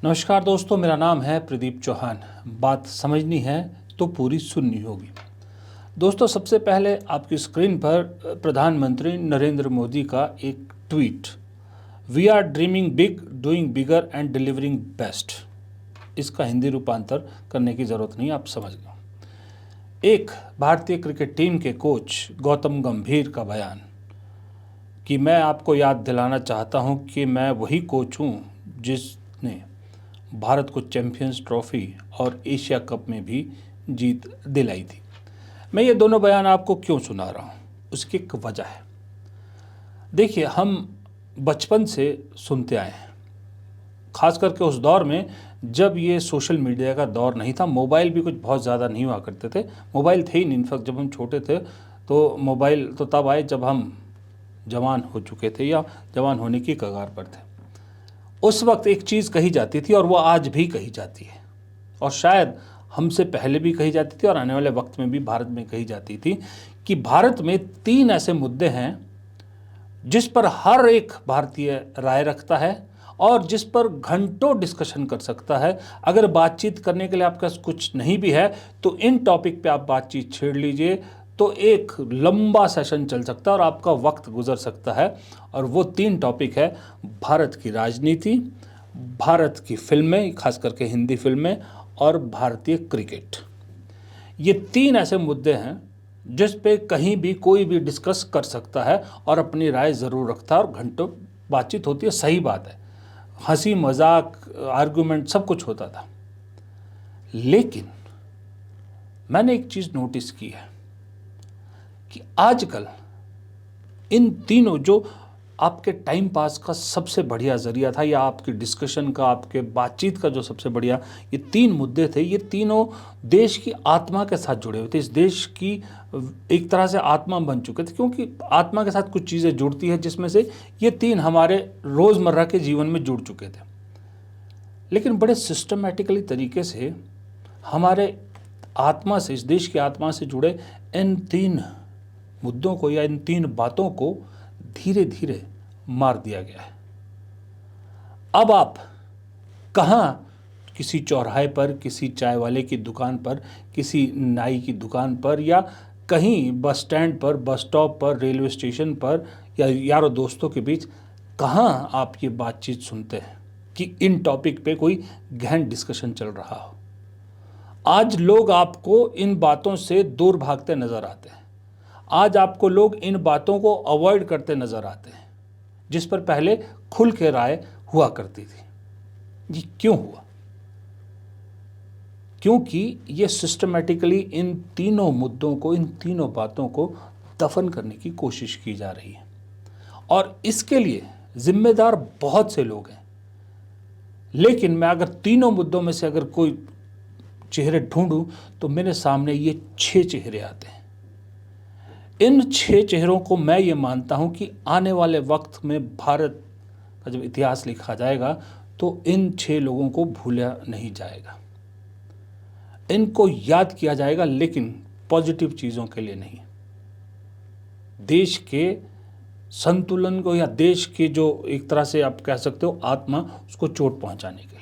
नमस्कार दोस्तों, मेरा नाम है प्रदीप चौहान। बात समझनी है तो पूरी सुननी होगी। दोस्तों, सबसे पहले आपकी स्क्रीन पर प्रधानमंत्री नरेंद्र मोदी का एक tweet, we are dreaming big, doing bigger and delivering best. इसका हिंदी रूपांतर करने की ज़रूरत नहीं, आप समझ गए। एक भारतीय क्रिकेट टीम के कोच गौतम गंभीर का बयान कि मैं आपको याद दिलाना चाहता हूं कि मैं वही कोच हूं जिसने भारत को चैंपियंस ट्रॉफी और एशिया कप में भी जीत दिलाई थी। मैं ये दोनों बयान आपको क्यों सुना रहा हूँ, उसकी एक वजह है। देखिए, हम बचपन से सुनते आए हैं, ख़ास करके उस दौर में जब ये सोशल मीडिया का दौर नहीं था, मोबाइल भी कुछ बहुत ज़्यादा नहीं हुआ करते थे। मोबाइल थे ही नहीं, इनफैक्ट जब हम छोटे थे तो मोबाइल तो तब आए जब हम जवान हो चुके थे या जवान होने की कगार पर थे। उस वक्त एक चीज़ कही जाती थी और वो आज भी कही जाती है, और शायद हमसे पहले भी कही जाती थी और आने वाले वक्त में भी भारत में कही जाती थी कि भारत में 3 ऐसे मुद्दे हैं जिस पर हर एक भारतीय राय रखता है और जिस पर घंटों डिस्कशन कर सकता है। अगर बातचीत करने के लिए आपके पास कुछ नहीं भी है तो इन टॉपिक पे आप बातचीत छेड़ लीजिए, तो एक लंबा सेशन चल सकता है और आपका वक्त गुजर सकता है। और वो 3 टॉपिक है भारत की राजनीति, भारत की फिल्में, खास करके हिंदी फिल्में, और भारतीय क्रिकेट। ये 3 ऐसे मुद्दे हैं जिस पे कहीं भी कोई भी डिस्कस कर सकता है और अपनी राय ज़रूर रखता है और घंटों बातचीत होती है। सही बात है, हंसी मजाक आर्गुमेंट सब कुछ होता था। लेकिन मैंने एक चीज़ नोटिस की है कि आजकल इन तीनों, जो आपके टाइम पास का सबसे बढ़िया ज़रिया था या आपकी डिस्कशन का, आपके बातचीत का जो सबसे बढ़िया ये 3 मुद्दे थे, ये तीनों देश की आत्मा के साथ जुड़े हुए थे। इस देश की एक तरह से आत्मा बन चुके थे, क्योंकि आत्मा के साथ कुछ चीज़ें जुड़ती है जिसमें से ये 3 हमारे रोज़मर्रा के जीवन में जुड़ चुके थे। लेकिन बड़े सिस्टमेटिकली तरीके से हमारे आत्मा से, इस देश की आत्मा से जुड़े इन 3 मुद्दों को या इन 3 बातों को धीरे धीरे मार दिया गया है। अब आप कहाँ, किसी चौराहे पर, किसी चाय वाले की दुकान पर, किसी नाई की दुकान पर, या कहीं बस स्टैंड पर, बस स्टॉप पर, रेलवे स्टेशन पर, या यारों दोस्तों के बीच, कहाँ आप ये बातचीत सुनते हैं कि इन टॉपिक पे कोई गहन डिस्कशन चल रहा हो। आज लोग आपको इन बातों से दूर भागते नजर आते हैं। आज आपको लोग इन बातों को अवॉइड करते नजर आते हैं, जिस पर पहले खुल के राय हुआ करती थी। ये क्यों हुआ? क्योंकि ये सिस्टमेटिकली इन तीनों मुद्दों को, इन तीनों बातों को दफन करने की कोशिश की जा रही है, और इसके लिए जिम्मेदार बहुत से लोग हैं। लेकिन मैं अगर तीनों मुद्दों में से अगर कोई चेहरे ढूंढूं तो मेरे सामने ये 6 चेहरे आते हैं। इन 6 चेहरों को मैं ये मानता हूं कि आने वाले वक्त में भारत का जब इतिहास लिखा जाएगा तो इन 6 लोगों को भूला नहीं जाएगा। इनको याद किया जाएगा, लेकिन पॉजिटिव चीज़ों के लिए नहीं, देश के संतुलन को या देश के जो एक तरह से आप कह सकते हो आत्मा, उसको चोट पहुंचाने के लिए।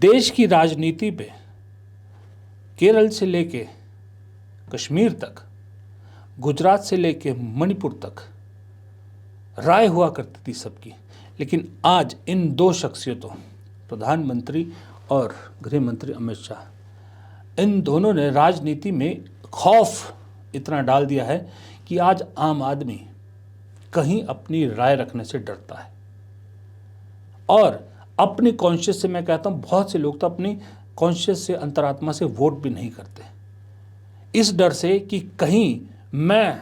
देश की राजनीति पे केरल से लेके कश्मीर तक, गुजरात से लेके मणिपुर तक राय हुआ करती थी सबकी। लेकिन आज इन 2 शख्सियतों, प्रधानमंत्री और गृह मंत्री अमित शाह, इन दोनों ने राजनीति में खौफ इतना डाल दिया है कि आज आम आदमी कहीं अपनी राय रखने से डरता है। और अपनी कॉन्शियस से, मैं कहता हूँ बहुत से लोग तो अपनी कॉन्शियस से, अंतरात्मा से वोट भी नहीं करते, इस डर से कि कहीं मैं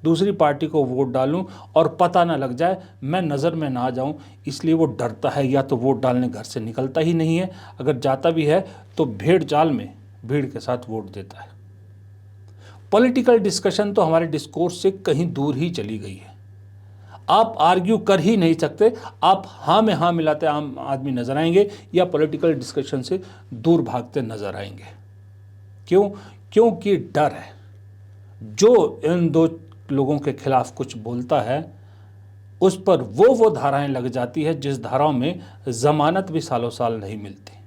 दूसरी पार्टी को वोट डालूं और पता ना लग जाए, मैं नज़र में ना आ जाऊं, इसलिए वो डरता है। या तो वोट डालने घर से निकलता ही नहीं है, अगर जाता भी है तो भेड़ चाल में भीड़ के साथ वोट देता है। पॉलिटिकल डिस्कशन तो हमारे डिस्कोर्स से कहीं दूर ही चली गई है। आप आर्ग्यू कर ही नहीं सकते, आप हाँ में हाँ मिलाते आम आदमी नजर आएंगे या पॉलिटिकल डिस्कशन से दूर भागते नजर आएंगे। क्यों? क्योंकि डर है। जो इन 2 लोगों के खिलाफ कुछ बोलता है उस पर वो धाराएं लग जाती है जिस धाराओं में जमानत भी सालों साल नहीं मिलती।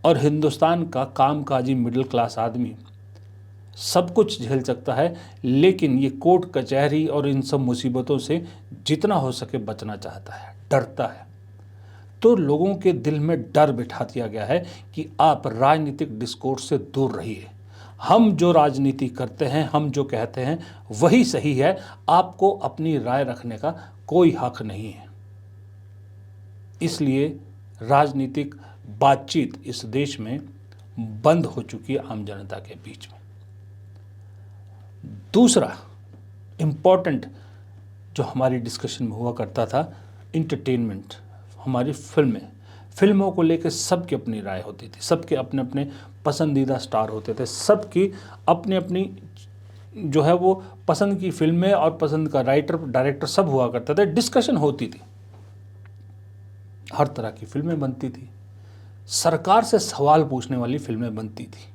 और हिंदुस्तान का कामकाजी मिडिल क्लास आदमी सब कुछ झेल सकता है, लेकिन ये कोर्ट कचहरी और इन सब मुसीबतों से जितना हो सके बचना चाहता है, डरता है। तो लोगों के दिल में डर बिठा दिया गया है कि आप राजनीतिक डिस्कोर्स से दूर रहिए, हम जो राजनीति करते हैं, हम जो कहते हैं वही सही है, आपको अपनी राय रखने का कोई हक नहीं है। इसलिए राजनीतिक बातचीत इस देश में बंद हो चुकी है आम जनता के बीच में। दूसरा इम्पॉर्टेंट जो हमारी डिस्कशन में हुआ करता था, इंटरटेनमेंट, हमारी फिल्मों को लेकर सबकी अपनी राय होती थी, सबके अपने अपने पसंदीदा स्टार होते थे, सबकी अपनी अपनी जो है वो पसंद की फिल्में और पसंद का राइटर डायरेक्टर सब हुआ करते थे, डिस्कशन होती थी, हर तरह की फिल्में बनती थी, सरकार से सवाल पूछने वाली फिल्में बनती थी।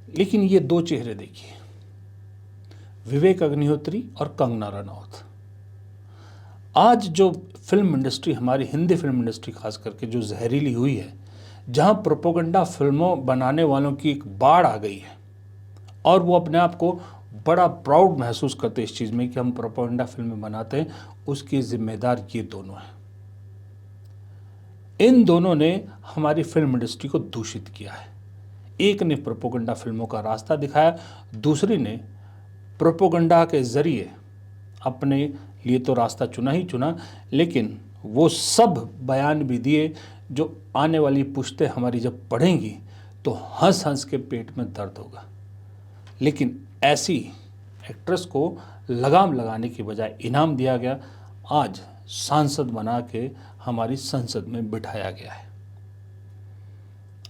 लेकिन ये दो चेहरे देखिए, विवेक अग्निहोत्री और कंगना रनौत। आज जो फिल्म इंडस्ट्री, हमारी हिंदी फिल्म इंडस्ट्री खास करके जो जहरीली हुई है, जहां प्रोपोगंडा फिल्मों बनाने वालों की एक बाढ़ आ गई है और वो अपने आप को बड़ा प्राउड महसूस करते इस चीज़ में कि हम प्रोपोगंडा फिल्में बनाते हैं, उसकी जिम्मेदार ये दोनों हैं। इन दोनों ने हमारी फिल्म इंडस्ट्री को दूषित किया है। एक ने प्रोपोगंडा फिल्मों का रास्ता दिखाया, दूसरी ने प्रोपोगंडा के जरिए अपने लिए तो रास्ता चुना ही चुना, लेकिन वो सब बयान भी दिए जो आने वाली पुश्तें हमारी जब पढ़ेंगी तो हंस हंस के पेट में दर्द होगा। लेकिन ऐसी एक्ट्रेस को लगाम लगाने की बजाय इनाम दिया गया, आज सांसद बना के हमारी संसद में बिठाया गया है।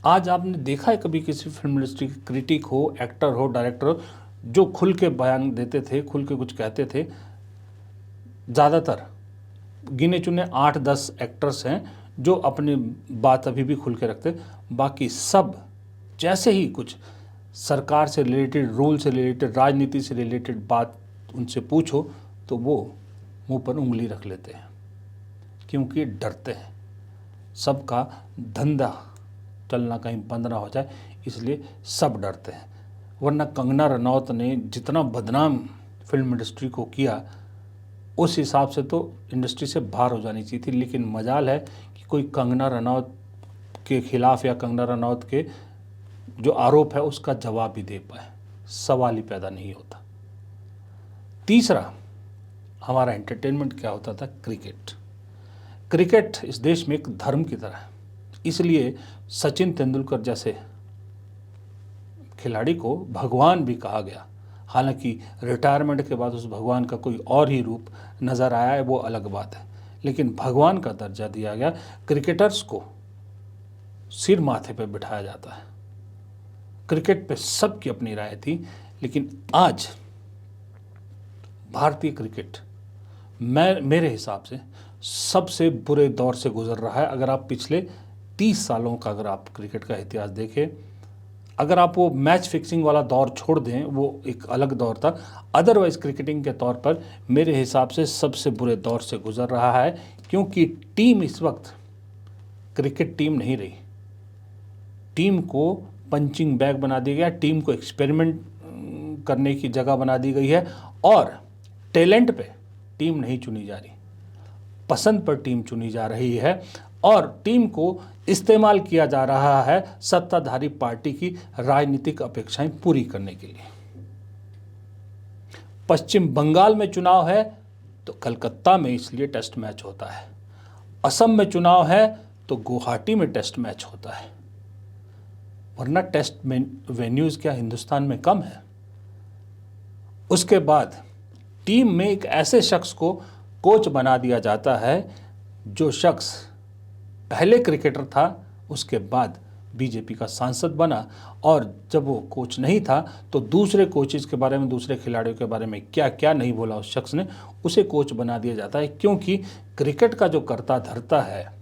आज आपने देखा है कभी किसी फिल्म इंडस्ट्री के क्रिटिक हो, एक्टर हो, डायरेक्टर हो, जो खुल के बयान देते थे, खुल के कुछ कहते थे? ज़्यादातर गिने चुने 8-10 एक्टर्स हैं जो अपनी बात अभी भी खुल के रखते, बाकी सब जैसे ही कुछ सरकार से रिलेटेड, रूल से रिलेटेड, राजनीति से रिलेटेड बात उनसे पूछो तो वो मुंह पर उंगली रख लेते हैं, क्योंकि डरते हैं सबका धंधा चलना कहीं बंद ना हो जाए, इसलिए सब डरते हैं। वरना कंगना रनौत ने जितना बदनाम फिल्म इंडस्ट्री को किया, उस हिसाब से तो इंडस्ट्री से बाहर हो जानी चाहिए थी। लेकिन मजाल है कि कोई कंगना रनौत के खिलाफ या कंगना रनौत के जो आरोप है उसका जवाब भी दे पाए, सवाल ही पैदा नहीं होता। तीसरा हमारा एंटरटेनमेंट क्या होता था? क्रिकेट इस देश में एक धर्म की तरह है, इसलिए सचिन तेंदुलकर जैसे खिलाड़ी को भगवान भी कहा गया। हालांकि रिटायरमेंट के बाद उस भगवान का कोई और ही रूप नज़र आया है, वो अलग बात है, लेकिन भगवान का दर्जा दिया गया। क्रिकेटर्स को सिर माथे पे बिठाया जाता है। क्रिकेट पे सबकी अपनी राय थी, लेकिन आज भारतीय क्रिकेट मेरे हिसाब से सबसे बुरे दौर से गुजर रहा है। अगर आप पिछले 30 सालों का अगर आप क्रिकेट का इतिहास देखें, अगर आप वो मैच फिक्सिंग वाला दौर छोड़ दें, वो एक अलग दौर था, अदरवाइज क्रिकेटिंग के तौर पर मेरे हिसाब से सबसे बुरे दौर से गुजर रहा है। क्योंकि टीम इस वक्त क्रिकेट टीम नहीं रही, टीम को पंचिंग बैग बना दिया गया, टीम को एक्सपेरिमेंट करने की जगह बना दी गई है, और टैलेंट पे टीम नहीं चुनी जा रही, पसंद पर टीम चुनी जा रही है, और टीम को इस्तेमाल किया जा रहा है सत्ताधारी पार्टी की राजनीतिक अपेक्षाएं पूरी करने के लिए। पश्चिम बंगाल में चुनाव है तो कलकत्ता में इसलिए टेस्ट मैच होता है, असम में चुनाव है तो गुवाहाटी में टेस्ट मैच होता है, वरना टेस्ट वेन्यूज क्या हिंदुस्तान में कम है? उसके बाद टीम में एक ऐसे शख्स को कोच बना दिया जाता है जो शख्स पहले क्रिकेटर था, उसके बाद बीजेपी का सांसद बना, और जब वो कोच नहीं था तो दूसरे कोचेस के बारे में, दूसरे खिलाड़ियों के बारे में क्या क्या नहीं बोला उस शख्स ने, उसे कोच बना दिया जाता है। क्योंकि क्रिकेट का जो करता धरता है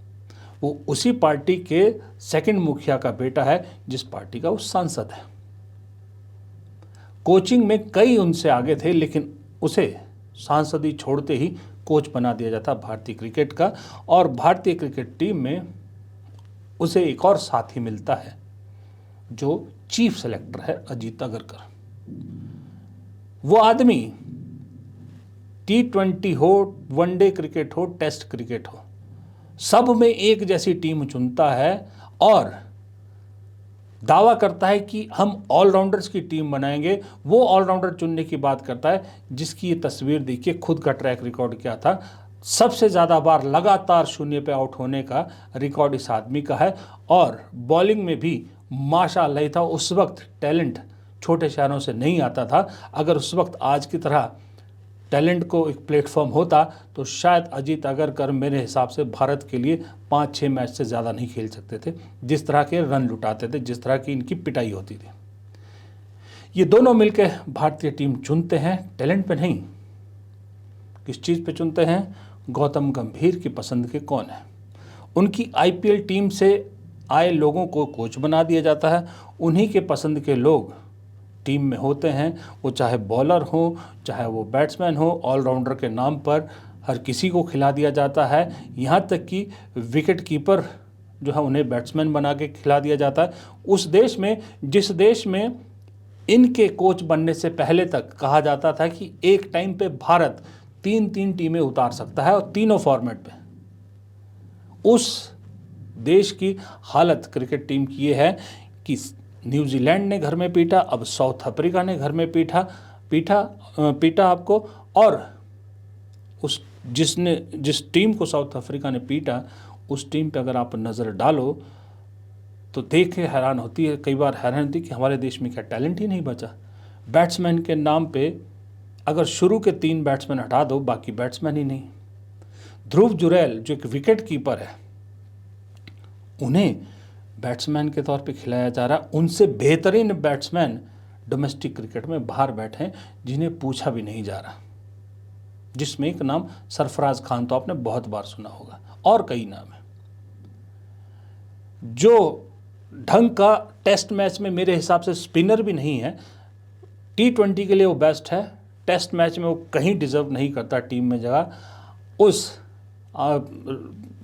वो उसी पार्टी के सेकंड मुखिया का बेटा है जिस पार्टी का वो सांसद है। कोचिंग में कई उनसे आगे थे, लेकिन उसे सांसदी छोड़ते ही कोच बना दिया जाता भारतीय क्रिकेट का। और भारतीय क्रिकेट टीम में उसे एक और साथी मिलता है जो चीफ सेलेक्टर है, अजीत अगरकर। वो आदमी T20 हो, वनडे क्रिकेट हो, टेस्ट क्रिकेट हो, सब में एक जैसी टीम चुनता है और दावा करता है कि हम ऑलराउंडर्स की टीम बनाएंगे। वो ऑलराउंडर चुनने की बात करता है जिसकी ये तस्वीर देखिए, खुद का ट्रैक रिकॉर्ड क्या था। सबसे ज़्यादा बार लगातार शून्य पे आउट होने का रिकॉर्ड इस आदमी का है। और बॉलिंग में भी माशाअल्लाह था। उस वक्त टैलेंट छोटे शहरों से नहीं आता था। अगर उस वक्त आज की तरह टैलेंट को एक प्लेटफॉर्म होता तो शायद अजीत अगरकर मेरे हिसाब से भारत के लिए 5-6 मैच से ज़्यादा नहीं खेल सकते थे। जिस तरह के रन लुटाते थे, जिस तरह की इनकी पिटाई होती थी। ये दोनों मिलकर भारतीय टीम चुनते हैं, टैलेंट पे नहीं। किस चीज़ पे चुनते हैं? गौतम गंभीर की पसंद के कौन है। उनकी IPL टीम से आए लोगों को कोच बना दिया जाता है। उन्हीं के पसंद के लोग टीम में होते हैं। वो चाहे बॉलर हो, चाहे वो बैट्समैन हो, ऑलराउंडर के नाम पर हर किसी को खिला दिया जाता है। यहाँ तक कि विकेट कीपर जो है उन्हें बैट्समैन बना के खिला दिया जाता है। उस देश में, जिस देश में इनके कोच बनने से पहले तक कहा जाता था कि एक टाइम पे भारत 3-3 टीमें उतार सकता है और तीनों फॉर्मेट पे, उस देश की हालत क्रिकेट टीम की ये है कि न्यूजीलैंड ने घर में पीटा, अब साउथ अफ्रीका ने घर में पीटा आपको। और उस जिस टीम को साउथ अफ्रीका ने पीटा, उस टीम पे अगर आप नज़र डालो तो देख के हैरान होती है, कई बार हैरान होती है कि हमारे देश में क्या टैलेंट ही नहीं बचा। बैट्समैन के नाम पे अगर शुरू के 3 बैट्समैन हटा दो, बाकी बैट्समैन ही नहीं। ध्रुव जुरैल जो एक विकेट कीपर है, उन्हें बैट्समैन के तौर पे खिलाया जा रहा। उनसे बेहतरीन बैट्समैन डोमेस्टिक क्रिकेट में बाहर बैठे हैं जिन्हें पूछा भी नहीं जा रहा, जिसमें एक नाम सरफराज खान तो आपने बहुत बार सुना होगा, और कई नाम है। जो ढंग का टेस्ट मैच में मेरे हिसाब से स्पिनर भी नहीं है। T20 के लिए वो बेस्ट है, टेस्ट मैच में वो कहीं डिजर्व नहीं करता टीम में जगह। उस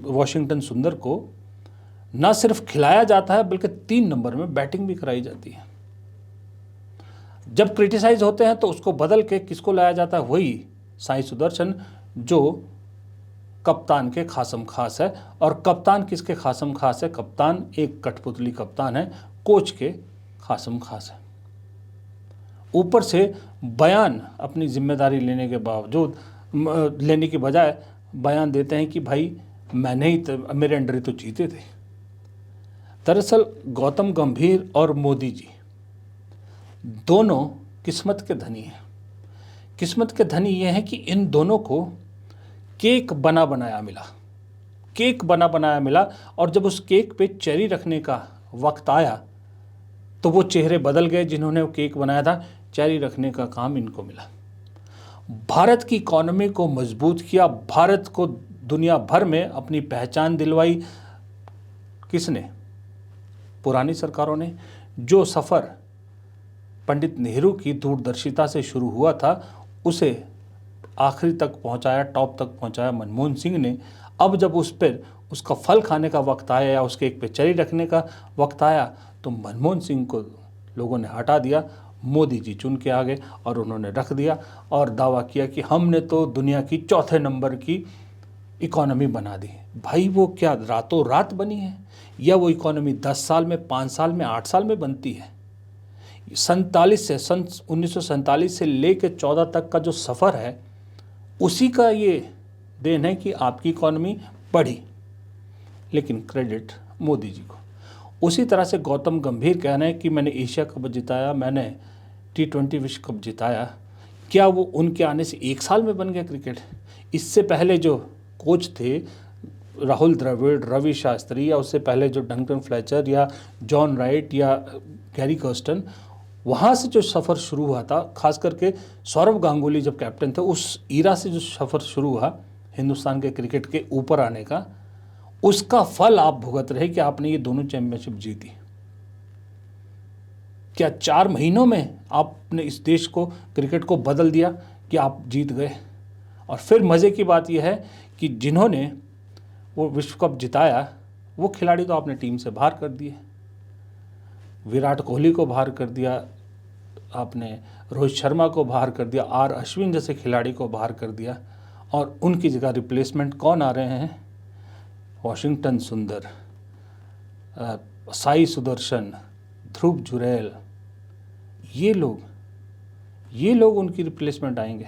वॉशिंगटन सुंदर को ना सिर्फ खिलाया जाता है बल्कि 3 नंबर में बैटिंग भी कराई जाती है। जब क्रिटिसाइज होते हैं तो उसको बदल के किसको लाया जाता है? वही साई सुदर्शन जो कप्तान के खासम खास है। और कप्तान किसके खासम खास है? कप्तान एक कठपुतली कप्तान है, कोच के खासम खास है। ऊपर से बयान अपनी जिम्मेदारी लेने के बावजूद, लेने की बजाय बयान देते हैं कि भाई मैंने ही मेरे अंडर ही तो जीते थे। दरअसल गौतम गंभीर और मोदी जी दोनों किस्मत के धनी हैं। किस्मत के धनी ये हैं कि इन दोनों को केक बना बनाया मिला। और जब उस केक पे चेरी रखने का वक्त आया तो वो चेहरे बदल गए जिन्होंने वो केक बनाया था। चेरी रखने का काम इनको मिला। भारत की इकॉनमी को मजबूत किया, भारत को दुनिया भर में अपनी पहचान दिलवाई। किसने? पुरानी सरकारों ने। जो सफ़र पंडित नेहरू की दूरदर्शिता से शुरू हुआ था उसे आखिरी तक पहुंचाया, टॉप तक पहुंचाया मनमोहन सिंह ने। अब जब उस पर उसका फल खाने का वक्त आया या उसके एक पे चरी रखने का वक्त आया तो मनमोहन सिंह को लोगों ने हटा दिया। मोदी जी चुन के आ गए और उन्होंने रख दिया और दावा किया कि हमने तो दुनिया की 4थे नंबर की इकॉनमी बना दी। भाई वो क्या रातों रात बनी है? या वो इकॉनमी 10 साल में, 5 साल में, 8 साल में बनती है? सन 1947 से लेकर 14 तक का जो सफ़र है उसी का ये देन है कि आपकी इकॉनमी बढ़ी। लेकिन क्रेडिट मोदी जी को। उसी तरह से गौतम गंभीर कहना है कि मैंने एशिया कप जिताया, मैंने T20 विश्व कप जिताया। क्या वो उनके आने से 1 साल में बन गया क्रिकेट? इससे पहले जो कोच थे राहुल द्रविड़, रवि शास्त्री, या उससे पहले जो डंकन फ्लेचर या जॉन राइट या गैरी कर्स्टन, वहाँ से जो सफ़र शुरू हुआ था, खास करके सौरव गांगुली जब कैप्टन थे, उस ईरा से जो सफ़र शुरू हुआ हिंदुस्तान के क्रिकेट के ऊपर आने का, उसका फल आप भुगत रहे कि आपने ये दोनों चैंपियनशिप जीती। क्या 4 महीनों में आपने इस देश को, क्रिकेट को बदल दिया कि आप जीत गए? और फिर मज़े की बात यह है कि जिन्होंने वो विश्व कप जिताया वो खिलाड़ी तो आपने टीम से बाहर कर दिए। विराट कोहली को बाहर कर दिया आपने, रोहित शर्मा को बाहर कर दिया, आर अश्विन जैसे खिलाड़ी को बाहर कर दिया, और उनकी जगह रिप्लेसमेंट कौन आ रहे हैं? वॉशिंगटन सुंदर, साई सुदर्शन, ध्रुव जुरैल, ये लोग उनकी रिप्लेसमेंट आएंगे।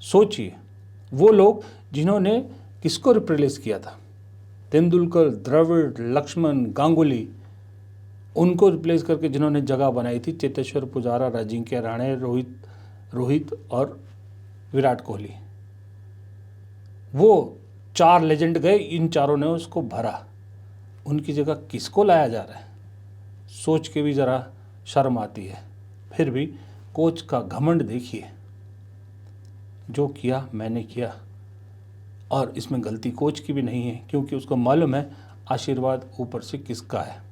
सोचिए, वो लोग जिन्होंने किसको रिप्लेस किया था? तेंदुलकर, द्रविड़, लक्ष्मण, गांगुली, उनको रिप्लेस करके जिन्होंने जगह बनाई थी चेतेश्वर पुजारा, अजिंक्य रहाणे, रोहित और विराट कोहली। वो 4 लेजेंड गए, इन चारों ने उसको भरा। उनकी जगह किसको लाया जा रहा है? सोच के भी ज़रा शर्म आती है। फिर भी कोच का घमंड देखिए, जो किया मैंने किया, और इसमें गलती कोच की भी नहीं है, क्योंकि उसको मालूम है आशीर्वाद ऊपर से किसका है।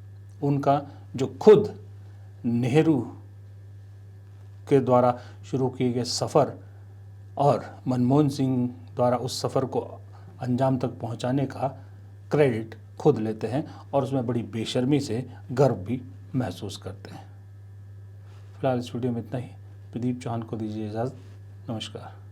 उनका जो खुद नेहरू के द्वारा शुरू किए गए सफ़र और मनमोहन सिंह द्वारा उस सफ़र को अंजाम तक पहुंचाने का क्रेडिट खुद लेते हैं, और उसमें बड़ी बेशर्मी से गर्व भी महसूस करते हैं। फिलहाल इस वीडियो में इतना ही। प्रदीप चौहान को दीजिए इजाज़त। नमस्कार।